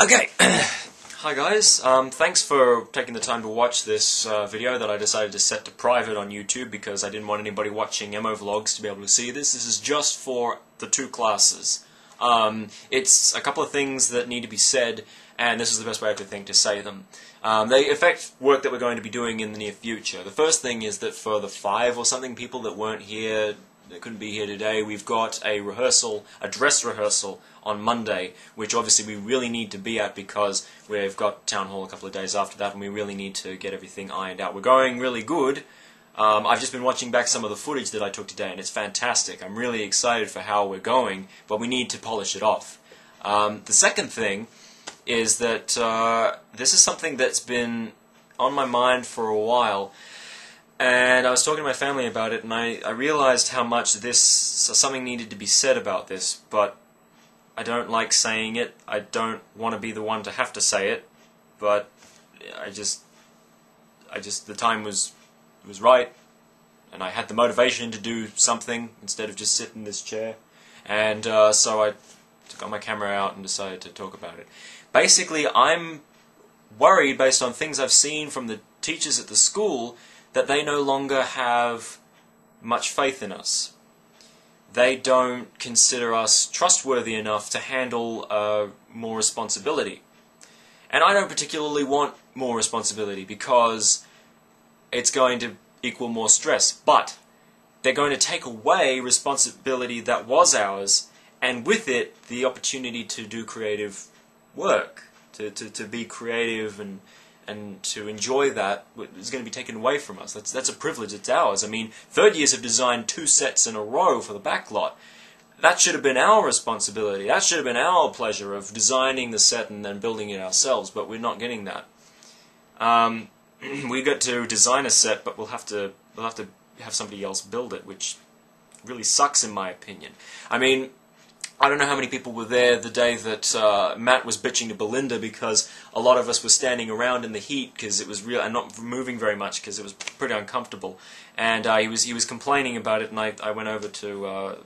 Okay, hi guys, thanks for taking the time to watch this video that I decided to set to private on YouTube because I didn't want anybody watching MO vlogs to be able to see this. This is just for the two classes. It's a couple of things that need to be said, and this is the best way I could think to say them. They affect work that we're going to be doing in the near future. The first thing is that for the 5 or something people that weren't here, that couldn't be here today, we've got a rehearsal, a dress rehearsal on Monday, which obviously we really need to be at because we've got Town Hall a couple of days after that and we really need to get everything ironed out. We're going really good. I've just been watching back some of the footage that I took today and it's fantastic. I'm really excited for how we're going, but we need to polish it off. The second thing is that this is something that's been on my mind for a while. And I was talking to my family about it, and I realized how much something needed to be said about this, but I don't like saying it. I don't want to be the one to have to say it, but the time was right, and I had the motivation to do something instead of just sit in this chair, and so I got my camera out and decided to talk about it. Basically, I'm worried based on things I've seen from the teachers at the school that they no longer have much faith in us. They don't consider us trustworthy enough to handle more responsibility. And I don't particularly want more responsibility because it's going to equal more stress. But they're going to take away responsibility that was ours, and with it, the opportunity to do creative work, to be creative and to enjoy that is going to be taken away from us. That's a privilege, it's ours. I mean, third years have designed 2 sets in a row for the backlot. That should have been our responsibility. That should have been our pleasure of designing the set and then building it ourselves, but we're not getting that. We got to design a set, but we'll have to have somebody else build it, which really sucks in my opinion. I mean, I don't know how many people were there the day that Matt was bitching to Belinda because a lot of us were standing around in the heat because it was real and not moving very much because it was pretty uncomfortable. And he was complaining about it, and I went over to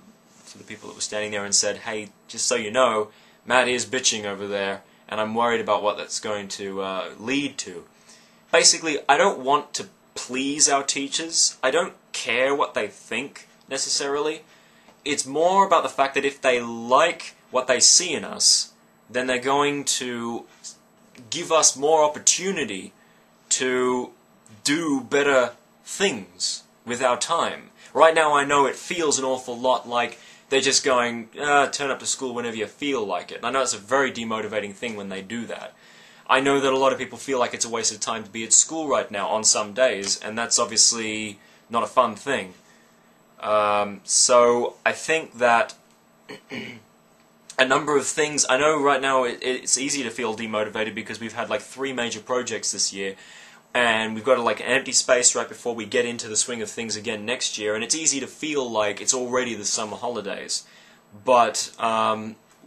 the people that were standing there and said, "Hey, just so you know, Matt is bitching over there, and I'm worried about what that's going to lead to." Basically, I don't want to please our teachers. I don't care what they think necessarily. It's more about the fact that if they like what they see in us, then they're going to give us more opportunity to do better things with our time. Right now I know it feels an awful lot like they're just going, turn up to school whenever you feel like it. And I know it's a very demotivating thing when they do that. I know that a lot of people feel like it's a waste of time to be at school right now on some days, and that's obviously not a fun thing. So I think that a number of things, I know right now it's easy to feel demotivated because we've had like 3 major projects this year and we've got like an empty space right before we get into the swing of things again next year, and it's easy to feel like it's already the summer holidays. But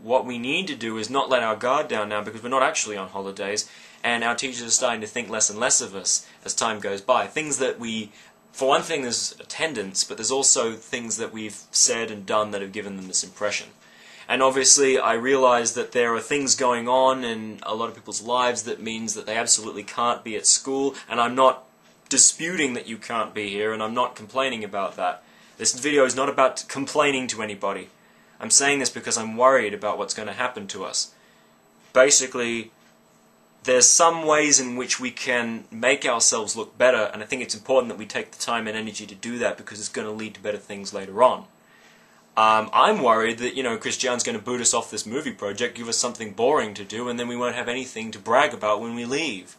what we need to do is not let our guard down now because we're not actually on holidays, and our teachers are starting to think less and less of us as time goes by. Things that for one thing, there's attendance, but there's also things that we've said and done that have given them this impression. And obviously, I realize that there are things going on in a lot of people's lives that means that they absolutely can't be at school, and I'm not disputing that you can't be here, and I'm not complaining about that. This video is not about complaining to anybody. I'm saying this because I'm worried about what's going to happen to us. Basically, there's some ways in which we can make ourselves look better, and I think it's important that we take the time and energy to do that because it's going to lead to better things later on. I'm worried that, Christian's going to boot us off this movie project, give us something boring to do, and then we won't have anything to brag about when we leave.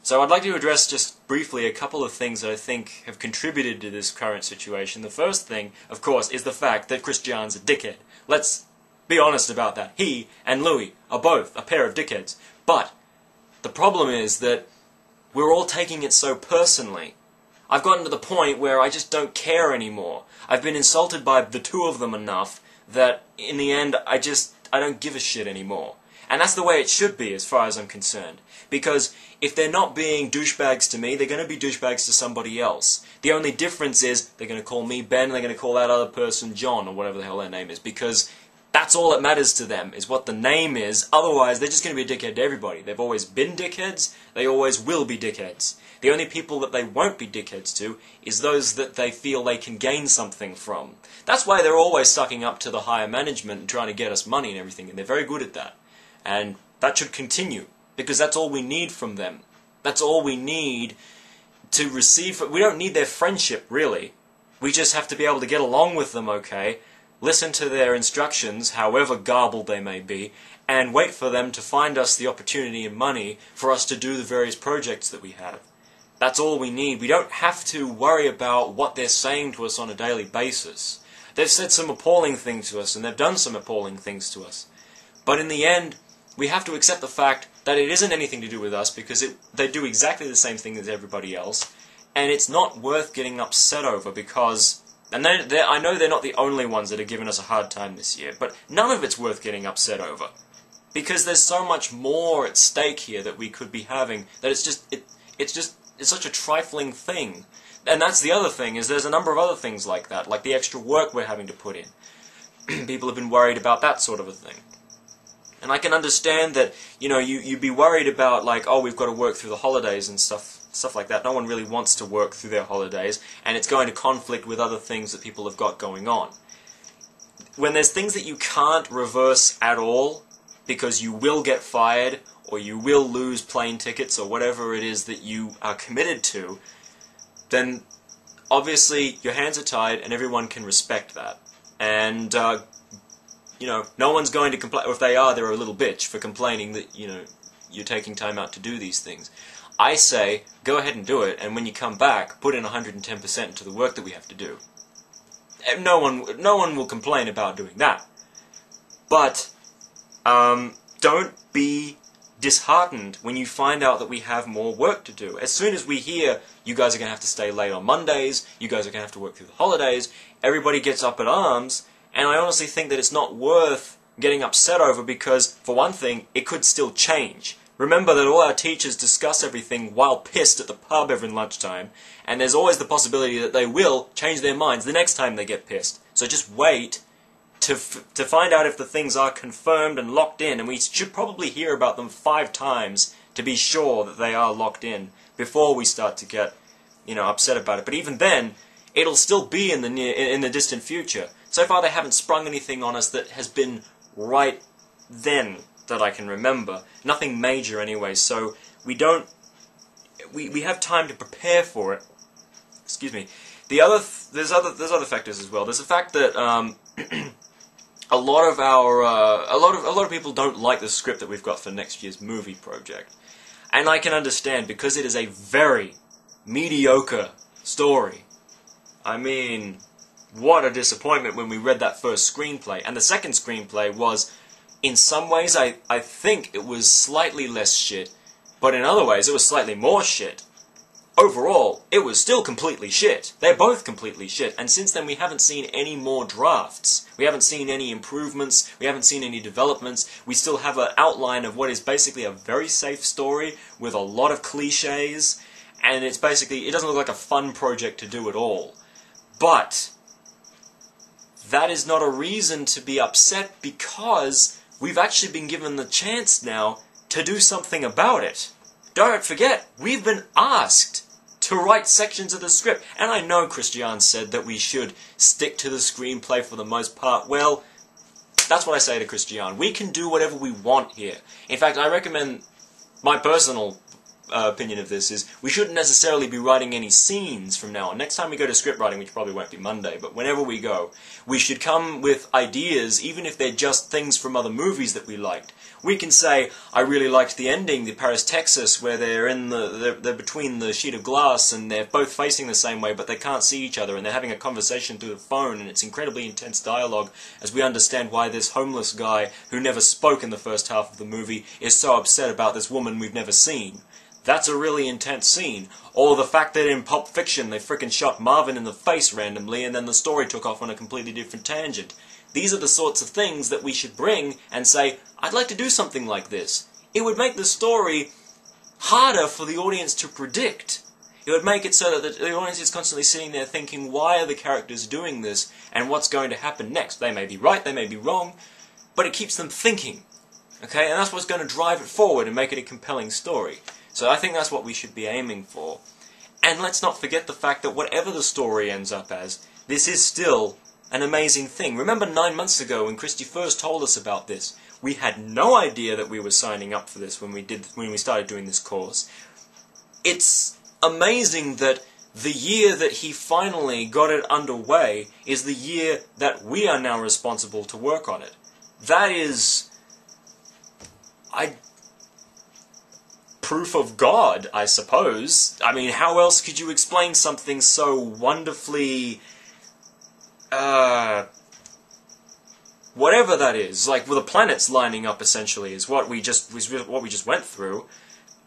So I'd like to address just briefly a couple of things that I think have contributed to this current situation. The first thing, of course, is the fact that Christian's a dickhead. Let's be honest about that. He and Louis are both a pair of dickheads. But the problem is that we're all taking it so personally. I've gotten to the point where I just don't care anymore. I've been insulted by the 2 of them enough that in the end I don't give a shit anymore. And that's the way it should be as far as I'm concerned. Because if they're not being douchebags to me, they're going to be douchebags to somebody else. The only difference is they're going to call me Ben and they're going to call that other person John or whatever the hell their name is. Because That's all that matters to them, is what the name is. Otherwise, they're just going to be a dickhead to everybody. They've always been dickheads. They always will be dickheads. The only people that they won't be dickheads to is those that they feel they can gain something from. That's why they're always sucking up to the higher management and trying to get us money and everything, and they're very good at that. And that should continue, because that's all we need from them. That's all we need to receive. We don't need their friendship, really. We just have to be able to get along with them, okay? Listen to their instructions, however garbled they may be, and wait for them to find us the opportunity and money for us to do the various projects that we have. That's all we need. We don't have to worry about what they're saying to us on a daily basis. They've said some appalling things to us, and they've done some appalling things to us. But in the end, we have to accept the fact that it isn't anything to do with us, because they do exactly the same thing as everybody else, and it's not worth getting upset over, because... And I know they're not the only ones that are giving us a hard time this year, but none of it's worth getting upset over. Because there's so much more at stake here that we could be having, that it's such a trifling thing. And that's the other thing, is there's a number of other things like that, like the extra work we're having to put in. People have been worried about that sort of a thing. And I can understand that, you know, you'd be worried about, like, oh, we've got to work through the holidays and stuff like that. No one really wants to work through their holidays, and it's going to conflict with other things that people have got going on. When there's things that you can't reverse at all, because you will get fired, or you will lose plane tickets, or whatever it is that you are committed to, then obviously your hands are tied, and everyone can respect that. And, you know, no one's going to complain, or if they are, they're a little bitch for complaining that, you know, you're taking time out to do these things. I say, go ahead and do it, and when you come back, put in 110% into the work that we have to do. No one will complain about doing that. But, don't be disheartened when you find out that we have more work to do. As soon as we hear, you guys are going to have to stay late on Mondays, you guys are going to have to work through the holidays, everybody gets up at arms, and I honestly think that it's not worth getting upset over, because, for one thing, it could still change. Remember that all our teachers discuss everything while pissed at the pub every lunchtime, and there's always the possibility that they will change their minds the next time they get pissed. So just wait to find out if the things are confirmed and locked in, and we should probably hear about them 5 times to be sure that they are locked in before we start to get, you know, upset about it. But even then, it'll still be in the distant future. So far they haven't sprung anything on us that has been right then that I can remember. Nothing major anyway, so we have time to prepare for it. Excuse me. There's other factors as well. There's the fact that a lot of people don't like the script that we've got for next year's movie project. And I can understand, because it is a very mediocre story. I mean, what a disappointment when we read that first screenplay. And the second screenplay was, in some ways, I think it was slightly less shit, but in other ways it was slightly more shit. Overall, it was still completely shit. They're both completely shit, and since then we haven't seen any more drafts. We haven't seen any improvements, we haven't seen any developments. We still have an outline of what is basically a very safe story with a lot of cliches, and it's basically, it doesn't look like a fun project to do at all. But that is not a reason to be upset, because we've actually been given the chance now to do something about it. Don't forget, we've been asked to write sections of the script. And I know Christian said that we should stick to the screenplay for the most part. Well, that's what I say to Christian. We can do whatever we want here. In fact, I recommend, my personal opinion of this is, we shouldn't necessarily be writing any scenes from now on. Next time we go to script writing, which probably won't be Monday, but whenever we go, we should come with ideas, even if they're just things from other movies that we liked. We can say, I really liked the ending, the Paris, Texas, where they're between the sheet of glass and they're both facing the same way, but they can't see each other, and they're having a conversation through the phone, and it's incredibly intense dialogue as we understand why this homeless guy, who never spoke in the first half of the movie, is so upset about this woman we've never seen. That's a really intense scene. Or the fact that in Pulp Fiction they frickin' shot Marvin in the face randomly and then the story took off on a completely different tangent. These are the sorts of things that we should bring and say, I'd like to do something like this. It would make the story harder for the audience to predict. It would make it so that the audience is constantly sitting there thinking, why are the characters doing this and what's going to happen next? They may be right, they may be wrong, but it keeps them thinking. Okay, and that's what's going to drive it forward and make it a compelling story. So I think that's what we should be aiming for. And let's not forget the fact that whatever the story ends up as, this is still an amazing thing. Remember 9 months ago when Christy first told us about this, we had no idea that we were signing up for this when we started doing this course. It's amazing that the year that he finally got it underway is the year that we are now responsible to work on it. That is proof of God, I suppose. I mean, how else could you explain something so wonderfully, whatever that is, like with the planets lining up, essentially, is what we just went through.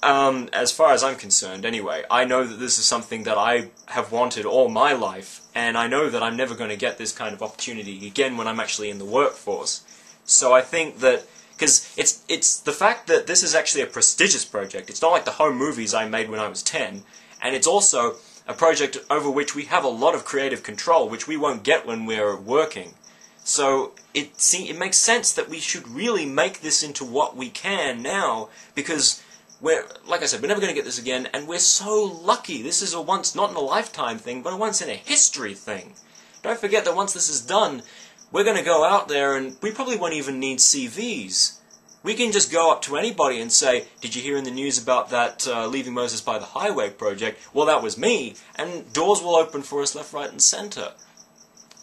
As far as I'm concerned, anyway, I know that this is something that I have wanted all my life, and I know that I'm never going to get this kind of opportunity again when I'm actually in the workforce. So I think that, because it's the fact that this is actually a prestigious project. It's not like the home movies I made when I was 10, and it's also a project over which we have a lot of creative control, which we won't get when we're working. So it makes sense that we should really make this into what we can now, because like I said, we're never going to get this again, and we're so lucky. This is a once, not in a lifetime thing, but a once in a history thing. Don't forget that once this is done, we're going to go out there and we probably won't even need CVs. We can just go up to anybody and say, did you hear in the news about that Leaving Moses by the Highway project? Well, that was me, and doors will open for us left, right, and centre.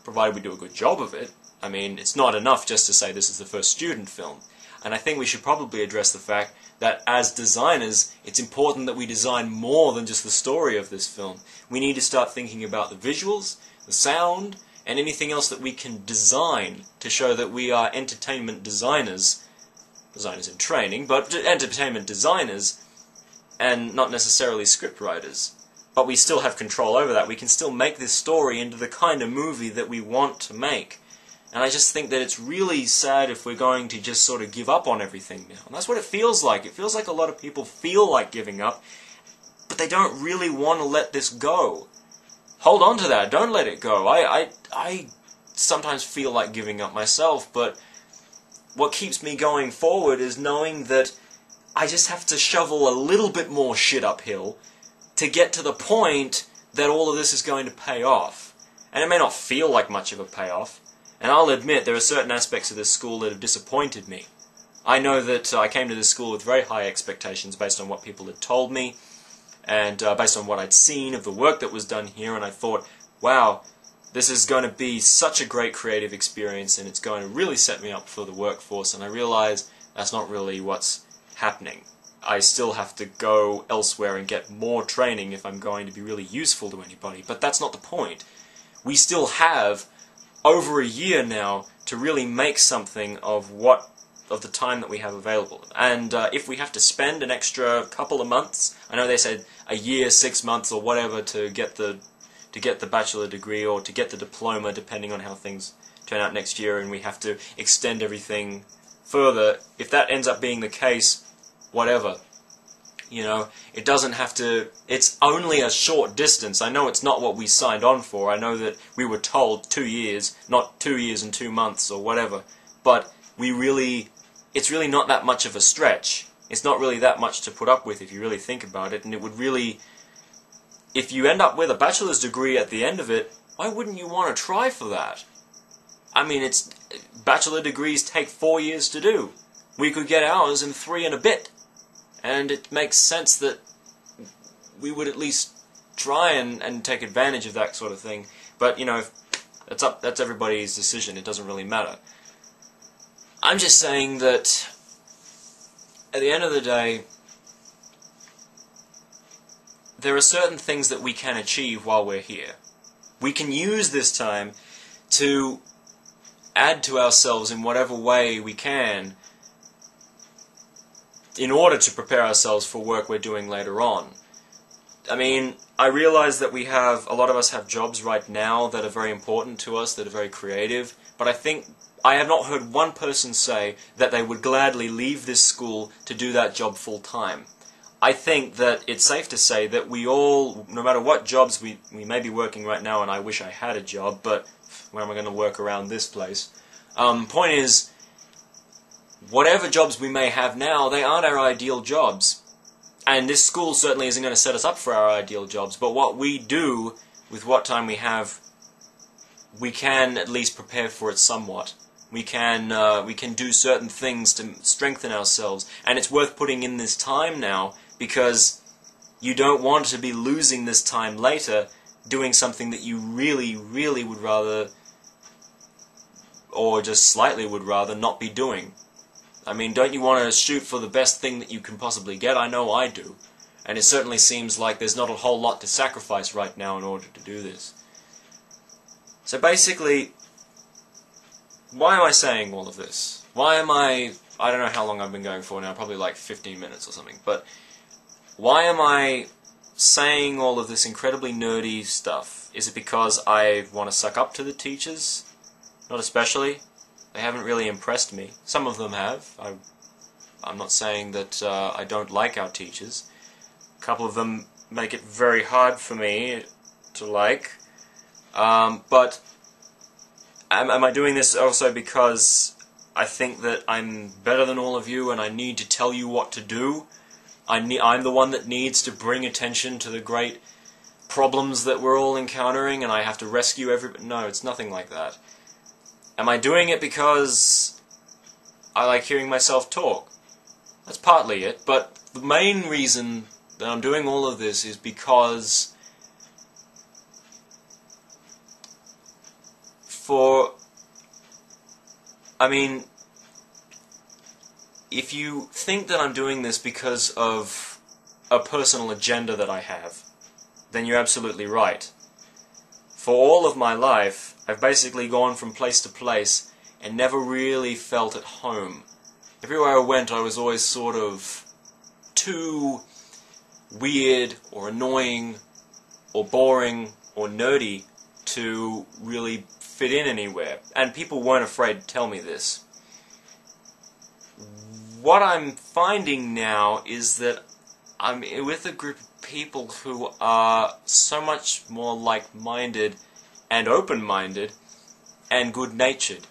Provided we do a good job of it. I mean, it's not enough just to say this is the first student film. And I think we should probably address the fact that as designers, it's important that we design more than just the story of this film. We need to start thinking about the visuals, the sound, and anything else that we can design to show that we are entertainment designers. Designers in training, but entertainment designers, and not necessarily scriptwriters. But we still have control over that. We can still make this story into the kind of movie that we want to make. And I just think that it's really sad if we're going to just sort of give up on everything now. And that's what it feels like. It feels like a lot of people feel like giving up, but they don't really want to let this go. Hold on to that. Don't let it go. I sometimes feel like giving up myself, but what keeps me going forward is knowing that I just have to shovel a little bit more shit uphill to get to the point that all of this is going to pay off. And it may not feel like much of a payoff. And I'll admit, there are certain aspects of this school that have disappointed me. I know that I came to this school with very high expectations based on what people had told me, and based on what I'd seen of the work that was done here, and I thought, wow, this is going to be such a great creative experience, and it's going to really set me up for the workforce, and I realize that's not really what's happening. I still have to go elsewhere and get more training if I'm going to be really useful to anybody, but that's not the point. We still have over a year now to really make something of the time that we have available. And if we have to spend an extra couple of months, I know they said a year, 6 months, or whatever to get the bachelor degree or to get the diploma, depending on how things turn out next year, and we have to extend everything further. If that ends up being the case, whatever. You know, it doesn't have to, it's only a short distance. I know it's not what we signed on for. I know that we were told 2 years, not 2 years and 2 months or whatever. But it's really not that much of a stretch. It's not really that much to put up with if you really think about it. And it would really, if you end up with a bachelor's degree at the end of it, why wouldn't you want to try for that? I mean, bachelor degrees take 4 years to do. We could get ours in 3 and a bit. And it makes sense that we would at least try and take advantage of that sort of thing. But, you know, that's everybody's decision. It doesn't really matter. I'm just saying that at the end of the day, there are certain things that we can achieve while we're here. We can use this time to add to ourselves in whatever way we can in order to prepare ourselves for work we're doing later on. I mean, I realize that a lot of us have jobs right now that are very important to us, that are very creative, but I have not heard one person say that they would gladly leave this school to do that job full time. I think that it's safe to say that we all, no matter what jobs we may be working right now, and I wish I had a job, but where am I going to work around this place? Point is, whatever jobs we may have now, they aren't our ideal jobs. And this school certainly isn't going to set us up for our ideal jobs, but what we do with what time we have, we can at least prepare for it somewhat. We can do certain things to strengthen ourselves, and it's worth putting in this time now, because you don't want to be losing this time later doing something that you really, really would rather, or just slightly would rather, not be doing. I mean, don't you want to shoot for the best thing that you can possibly get? I know I do. And it certainly seems like there's not a whole lot to sacrifice right now in order to do this. So basically, why am I saying all of this? Why am I don't know how long I've been going for now, probably like 15 minutes or something, but why am I saying all of this incredibly nerdy stuff? Is it because I want to suck up to the teachers? Not especially. They haven't really impressed me. Some of them have. I'm not saying that I don't like our teachers. A couple of them make it very hard for me to like. But am I doing this also because I think that I'm better than all of you and I need to tell you what to do? I'm the one that needs to bring attention to the great problems that we're all encountering and I have to rescue everybody? No, it's nothing like that. Am I doing it because I like hearing myself talk? That's partly it, but the main reason that I'm doing all of this is because if you think that I'm doing this because of a personal agenda that I have, then you're absolutely right. For all of my life, I've basically gone from place to place and never really felt at home. Everywhere I went, I was always sort of too weird or annoying or boring or nerdy to really fit in anywhere. And people weren't afraid to tell me this. What I'm finding now is that I'm with a group of people who are so much more like-minded and open-minded and good-natured.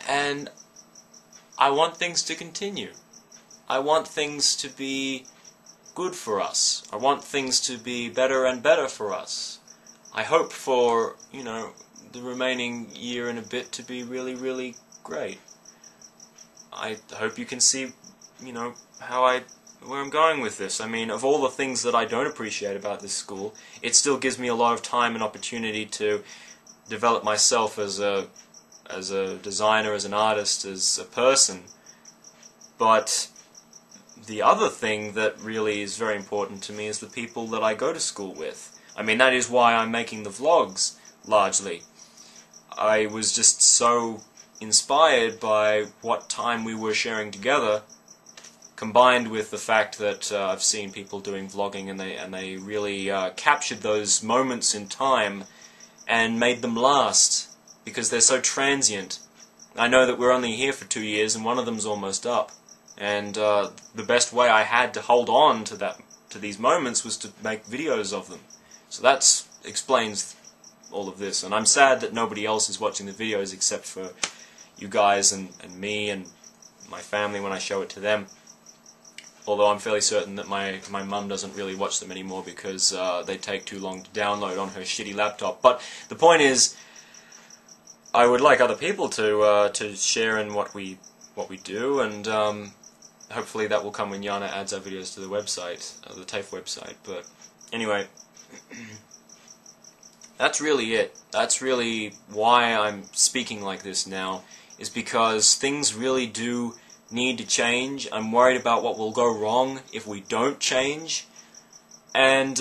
And I want things to continue. I want things to be good for us. I want things to be better and better for us. I hope for, the remaining year and a bit to be really, really great. I hope you can see, where I'm going with this. I mean, of all the things that I don't appreciate about this school, it still gives me a lot of time and opportunity to develop myself as a designer, as an artist, as a person. But the other thing that really is very important to me is the people that I go to school with. I mean, that is why I'm making the vlogs, largely. I was just so inspired by what time we were sharing together, combined with the fact that I've seen people doing vlogging and they really captured those moments in time and made them last, because they're so transient. I know that we're only here for 2 years and one of them's almost up, and the best way I had to hold on to these moments was to make videos of them. So that explains all of this, and I'm sad that nobody else is watching the videos except for you guys and me and my family when I show it to them. Although I'm fairly certain that my mum doesn't really watch them anymore because they take too long to download on her shitty laptop. But the point is, I would like other people to share in what we do, and hopefully that will come when Yana adds our videos to the website, the TAFE website. But anyway, that's really it. That's really why I'm speaking like this now, is because things really do need to change. I'm worried about what will go wrong if we don't change, and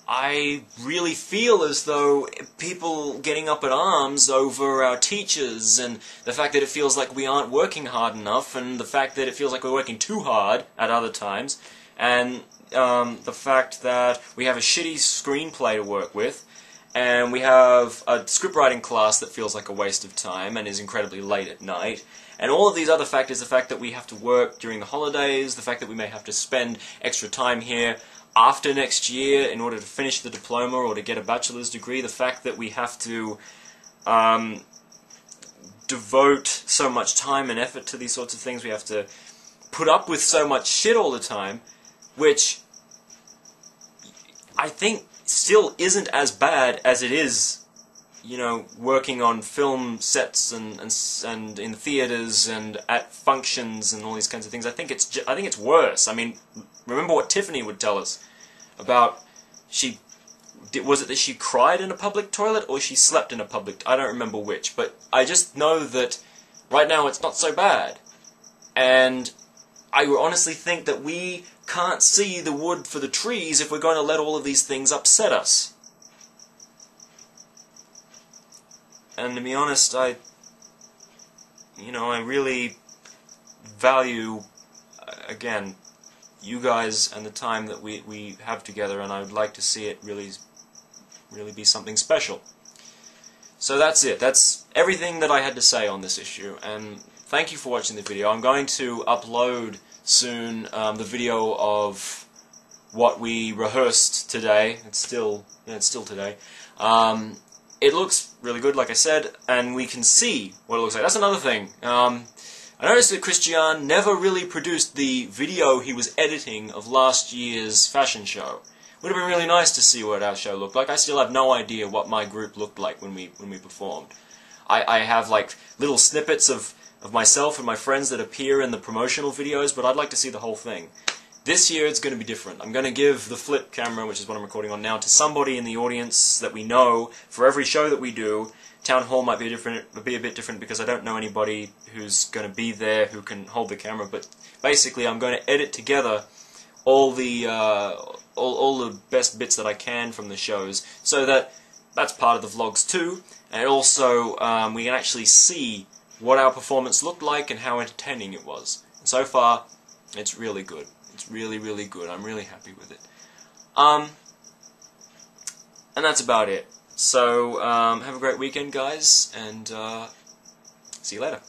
I really feel as though people getting up in arms over our teachers and the fact that it feels like we aren't working hard enough, and the fact that it feels like we're working too hard at other times, and the fact that we have a shitty screenplay to work with, and we have a scriptwriting class that feels like a waste of time and is incredibly late at night, and all of these other factors, the fact that we have to work during the holidays, the fact that we may have to spend extra time here after next year in order to finish the diploma or to get a bachelor's degree, the fact that we have to devote so much time and effort to these sorts of things. We have to put up with so much shit all the time, which I think still isn't as bad as it is, you know, working on film sets and in theaters and at functions and all these kinds of things. I think it's worse. I mean, remember what Tiffany would tell us about was it that she cried in a public toilet or she slept in a public? I don't remember which, but I just know that right now it's not so bad, and I honestly think that we can't see the wood for the trees if we're going to let all of these things upset us. And to be honest, I really value, again, you guys and the time that we have together, and I would like to see it really be something special. So that's it. That's everything that I had to say on this issue, and thank you for watching the video. I'm going to upload soon the video of what we rehearsed today. It's still today. It looks really good, like I said, and we can see what it looks like. That's another thing. I noticed that Christian never really produced the video he was editing of last year's fashion show. Would have been really nice to see what our show looked like. I still have no idea what my group looked like when we performed. I have like little snippets of myself and my friends that appear in the promotional videos, but I'd like to see the whole thing. This year it's going to be different. I'm going to give the flip camera, which is what I'm recording on now, to somebody in the audience that we know. For every show that we do, Town Hall might be a bit different because I don't know anybody who's going to be there who can hold the camera. But basically, I'm going to edit together all the best bits that I can from the shows, so that that's part of the vlogs too. And also, we can actually see what our performance looked like and how entertaining it was. And so far, it's really good. It's really, really good. I'm really happy with it. And that's about it. So, have a great weekend, guys, and see you later.